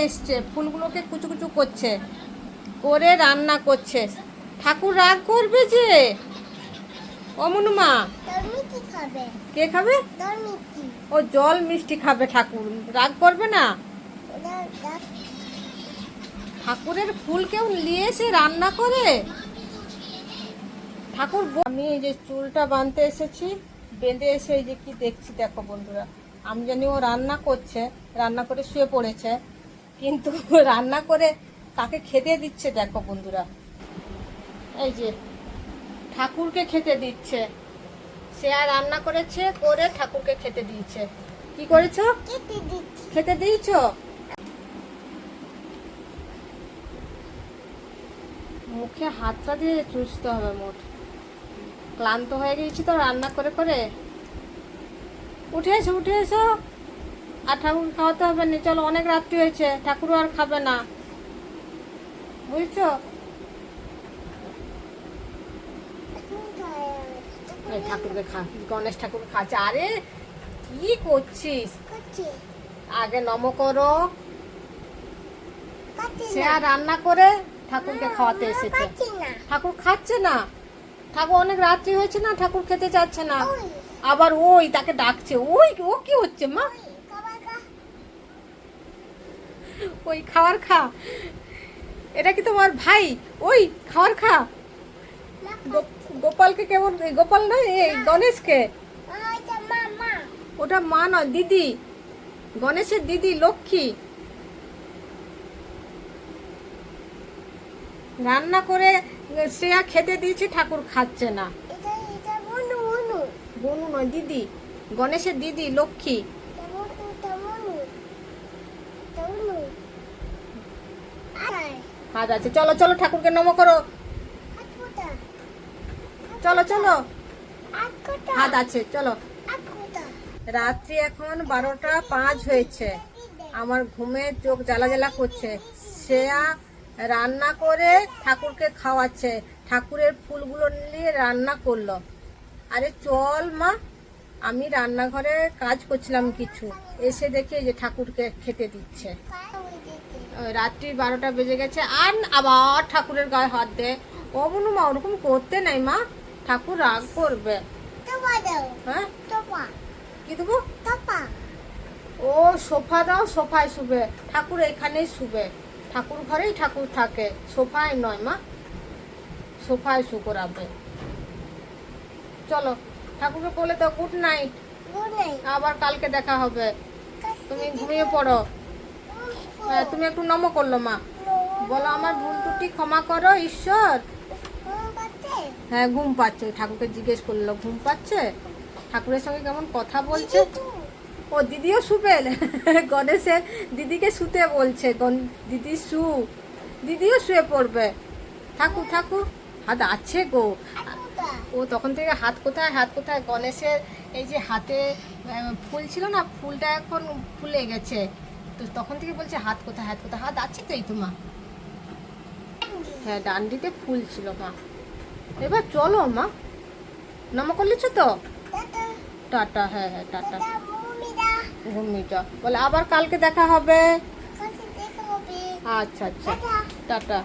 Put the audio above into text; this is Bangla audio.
এসছে, ফুলগুলোকে কুচু কুচু করছে, করে রান্না করছে। ঠাকুর রাগ করবে যে। ও মনুমা, কে খাবে? ও জল মিষ্টি খাবে, ঠাকুর রাগ করবে না। ঠাকুরের ফুল কেউ নিয়ে এসে রান্না করে? ঠাকুর আমি এই যে চুলটা বাঁধতে এসেছি, বেঁধে এসে এই যে কি দেখছি দেখো বন্ধুরা, আমি জানি ও রান্না করছে, রান্না করে শুয়ে পড়েছে, কিন্তু রান্না করে কাকে খেতে দিচ্ছে দেখো বন্ধুরা। এই যে ঠাকুরকে খেতে দিচ্ছে, সে আর রান্না করেছে, করে ঠাকুরকে খেতে দিয়েছে। কি করেছো? খেতে দিয়েছো? মুখে হাতটা দিয়ে চুষতে হবে মোট। ক্লান্ত হয়ে গেছি তো রান্না করে করে। উঠে এসো, উঠে এসো, আর ঠাকুর খাওয়াতে হবে না। চলো, অনেক রাত্রি হয়েছে, ঠাকুরও আর খাবে না, বুঝছো? ঠাকুরকে খা, গণেশ ঠাকুর খাচ্ছে। আরে কি করছিস? আগে নম করো। সে আর রান্না করে ঠাকুরকে খাওয়াতে এসেছে। ঠাকুর খাচ্ছে না, ঠাকুর অনেক রাত্রি হয়েছে না, ঠাকুর খেতে চাচ্ছে না। আবার ওই তাকে ডাকছে। ওই ও কি হচ্ছে মা? ওই খাবার খা। এটা কি তোমার ভাই? ওই খাবার খা। গোপালকে কেমন? গোপাল নয়, এই গণেশকে। ওটা মা নয়, দিদি, গণেশের দিদি লক্ষ্মী। রান্না করে শ্রেয়া খেতে দিয়েছে, ঠাকুর খাচ্ছে না। বনু নয়, দিদি, গণেশের দিদি লক্ষ্মী। হাত আছে, চলো চলো ঠাকুরকে নম করো। চলো চলো, হাত আছে, চলো। রাত্রি এখন 12টা 5 হয়েছে, আমার ঘুমে চোখ জ্বালা জ্বালা করছে। শ্রেয়া রান্না করে ঠাকুরকে খাওয়াচ্ছে, ঠাকুরের ফুলগুলো নিয়ে রান্না করলো। আরে চল মা, আমি রান্নাঘরে কাজ করছিলাম কিছু, এসে দেখি যে ঠাকুরকে খেতে দিচ্ছে। রাত্রি 12টা বেজে গেছে, আর আবার ঠাকুরের গায়ে হাত দে। ও বনু মা, ওরকম করতে নাই মা, ঠাকুর রাগ করবে। হ্যাঁ, কি দেবো? ও সোফা দাও, সোফায় শুবে। ঠাকুর এখানেই শুবে, ঠাকুর ঘরেই ঠাকুর থাকে, সোফায় নয় মা, সোফায় শু করাবে। চলো ঠাকুরকে বলে দাও গুড নাইট, আবার কালকে দেখা হবে। তুমি ঘুমিয়ে পড়ো। তুমি একটু নম করলো মা, বলো আমার ভুল ত্রুটি ক্ষমা করো ঈশ্বর। হ্যাঁ, ঘুম পাচ্ছে, ঠাকুরকে জিজ্ঞেস করলো ঘুম পাচ্ছে, ঠাকুরের সঙ্গে কেমন কথা বলছে। ও দিদিও শুবে, গণেশের দিদিকে শুতে বলছে। দিদি দিদিও শুয়ে পড়বে। ঠাকুর ঠাকুর হাত আছে গো। ও তখন থেকে হাত কোথায়, হাত কোথায়। গণেশের এই যে হাতে ফুল ছিল না, ফুলটা এখন ফুলে গেছে, তো তখন থেকে বলছে হাত কোথায়, হাত কোথায়। হাত আছে তো, এই তো মা। হ্যাঁ, ডান্ডিতে ফুল ছিল মা। এবার চলো মা, নম করলেছ তো? টাটা। হ্যাঁ হ্যাঁ, টাটা, ঘুমিয়ে যাও। বলে আবার কালকে দেখা হবে। আচ্ছা আচ্ছা, টাটা।